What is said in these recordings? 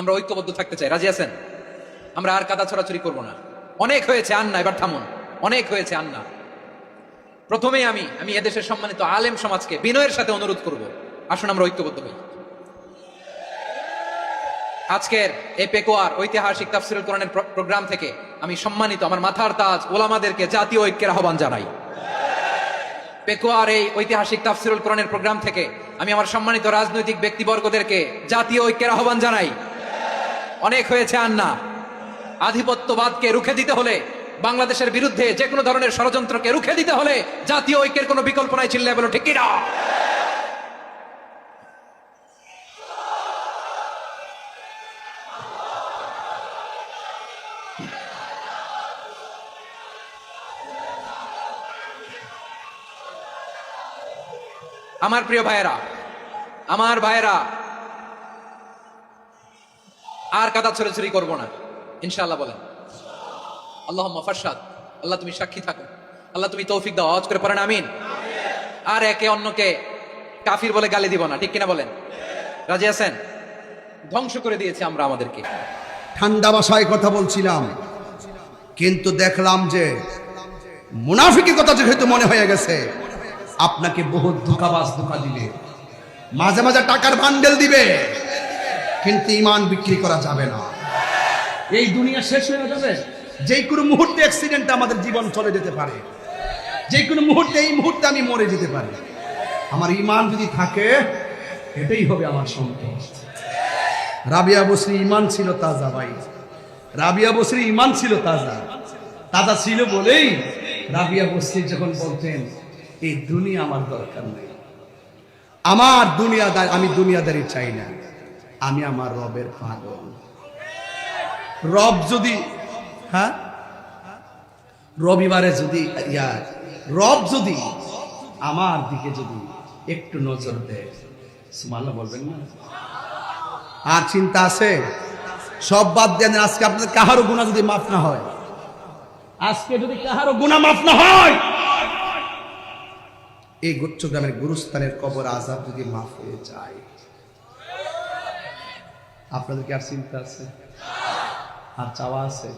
আমরা ঐক্যবদ্ধ থাকতে চাই, রাজি আছেন? আমরা আর কাদা ছড়াছড়ি করবো না। অনেক হয়েছে, আন্না, এবার থামুন। অনেক হয়েছে, আন্না। প্রথমেই আমি এদেশের সম্মানিত আলেম সমাজকে বিনয়ের সাথে অনুরোধ করব, আসুন আমরা ঐক্যবদ্ধ হই। আজকের এই পেকুয়ার ঐতিহাসিক তাফসীরুল কোরআনের প্রোগ্রাম থেকে আমি সম্মানিত আমার মাথার তাজ ওলামাদেরকে জাতীয় ঐক্যের আহ্বান জানাই। পেকুয়ার এই ঐতিহাসিক তাফসীরুল কোরআনের প্রোগ্রাম থেকে আমি আমার সম্মানিত রাজনৈতিক ব্যক্তিবর্গদেরকে জাতীয় ঐক্যের আহ্বান জানাই। অনেক হয়েছে, আন্না। আধিপত্যবাদকে রুখে দিতে হলে, বাংলাদেশের বিরুদ্ধে যে কোনো ধরনের ষড়যন্ত্রকে রুখে দিতে হলে জাতীয় ঐক্যের কোনো বিকল্প নাই। চিল্লায় বলো ঠিক কিনা? আমার প্রিয় ভাইয়েরা, আমার ভাইয়েরা, আর কাদা ছড়াছড়ি করবো না ইনশাআল্লাহ। বলেন আল্লাহুম্মা ফারশাদ। আল্লাহ তুমি সাক্ষী থাকো, আল্লাহ তুমি তৌফিক দাও। আওয়াজ করে পড়েন আমিন। আর একে অন্যকে কাফির বলে গালি দিব না, ঠিক কিনা বলেন? রাজি আছেন? ধ্বংস করে দিয়েছে আমরা আমাদেরকে। ঠান্ডা ভাষায় কথা বলছিলাম, কিন্তু দেখলাম যে মুনাফিকের কথা যেহেতু মনে হয়ে গেছে, আপনাকে বহুত ধোঁকাবাজ ধোঁকা দিবে, মাঝে মাঝে টাকার বান্ডেল দিবে, কিন্তু ঈমান বিক্রি করা যাবে না। এই দুনিয়া শেষ হয়ে যাবে, যে কোনো মুহূর্তে অ্যাক্সিডেন্টে আমাদের জীবন চলে যেতে পারে, যে কোনো মুহূর্তে, এই মুহূর্তে আমি মরে যেতে পারি। আমার ঈমান যদি থাকে, এটাই হবে আমার সম্পদ। রাবিয়া বসরি ঈমান ছিল তাজা। ভাই, রাবিয়া বসরি ঈমান ছিল তাজা। তাজা ছিল বলেই রাবিয়া বসরি যখন বলতেন এই দুনিয়া আমার দরকার নেই, আমার দুনিয়াদার, আমি দুনিয়াদারি চাই না, আমি আমার রবের পাগল। রব যদি, হ্যাঁ, রবিবারে যদি রব যদি আমার দিকে যদি একটু নজর দেয়, সুবহানাল্লাহ বলবেন না? আর চিন্তা আছে? সব বাদ দেন। আজকে আপনাদের কাহারও গুনাহ যদি মাফ না হয়, আজকে যদি কাহারও গুনাহ মাফ না হয়, এই গুচ্ছগ্রামের গুরুস্থানের কবর আযাব যদি মাফ হয়ে যায়, আপনাদের কি আর চিন্তা আছে? আর চাওয়া আছে?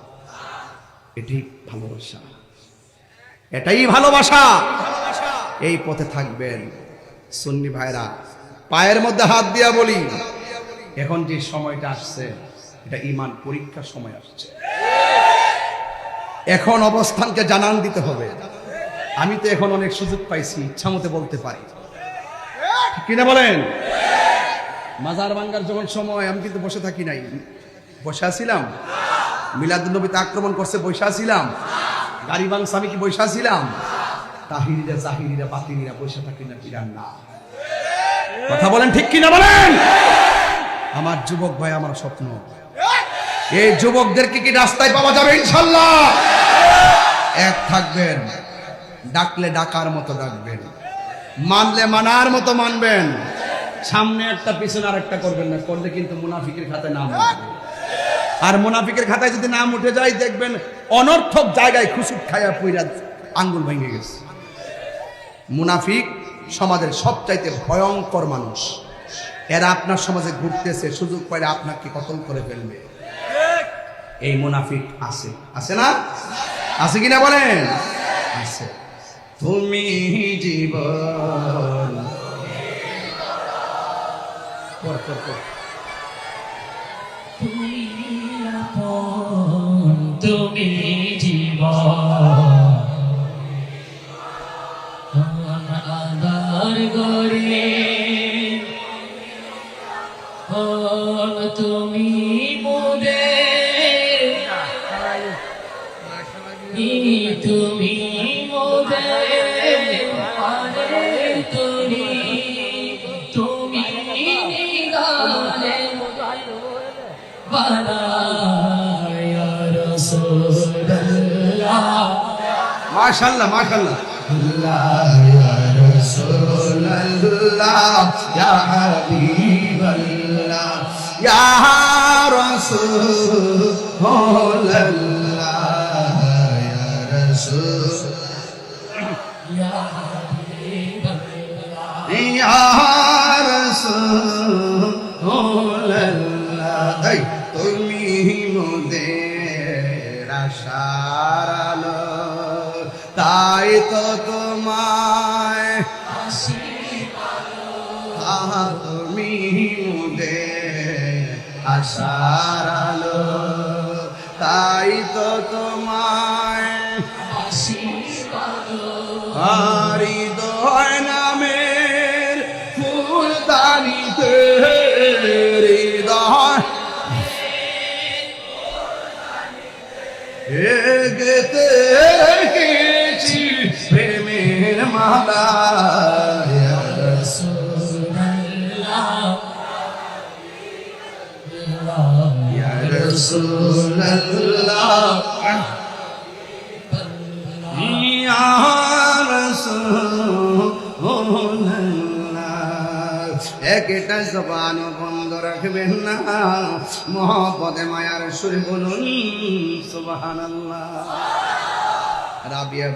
এটাই ভালোবাসা, এটাই ভালোবাসা। এই পথে থাকবেন। সুন্নি ভাইরা, পায়ের মধ্যে হাত দিয়া বলি, এখন যে সময়টা আসছে, এটা ঈমান পরীক্ষার সময় আসছে। এখন অবস্থানকে জানান দিতে হবে। আমি তো এখন অনেক সুযোগ পাইছি, ইচ্ছা মতো বলতে পারি, কিনা বলেন? মাজার ভাঙ্গার যখন সময়, আমি কিন্তু বসে থাকি নাই, বসে আছিলাম। মিলাদুন্নবীতে আক্রমণ করছে, বসে আছিলাম। গাড়ি ভাঙছে, আমি কি বসে আছিলাম? তাহিরিরা, জাহিরিরা, বাতিনিরা বসে থাকি না, বিরান না। কথা বলেন ঠিক কিনা বলেন? আমার যুবক ভাই, আমার স্বপ্ন, এই যুবকদেরকে কি রাস্তায় পাওয়া যাবে ইনশাআল্লাহ? এক থাকবেন, ডাকলে ডাকার মতো ডাকবেন, মানলে মানার মতো মানবেন। সামনে একটা পিছনে আর একটা করবেন না, করলে কিন্তু মুনাফিকের খাতায় নাম উঠবে। আর মুনাফিকের খাতায় যদি নাম উঠে যায়, দেখবেন অনর্থক জায়গায় খুশুক খায়া পুইরা আঙ্গুল ভেঙে গেছে। মুনাফিক সমাজের সবচাইতে ভয়ঙ্কর মানুষ। এরা আপনার সমাজে ঘুরতেছে, সুযোগ পাইলে আপনাকে কতল করে ফেলবে। এই মুনাফিক আছে, আছে না? আছে কিনা বলেন? আছে। তুমি জীবন, তুমি জীবন, আধার গরে তুমি মোদের, তুমি মোদের তরি, তুমি নিগালে বানায় রাসূলুল্লাহ। মাশাআল্লাহ, মাশাআল্লাহ। আল্লাহ ইয়া রাসূলুল্লাহ, ইয়া হাবিবাল্লাহ, ইয়া রাসূলুল্লাহ, ইয়া রাসূল, ইয়া হাবিবাল্লাহ, ইয়া রাসূলুল্লাহ। আশার আলো তাই তো তোমায় তুমি মোদের আশার আলো তাই তো তোমায় হৃদয় নামের ফুলদানিতে হৃদয় গেতে গেছি প্রেমের মালা ইয়া ইয়া রাসূলুল্লাহ ইয়া রাসূলুল্লাহ একটা জবান বন্ধ রাখবেন না মহব্বতে মায়ার সুরে বলুন সুবহানাল্লাহ রাবিয়া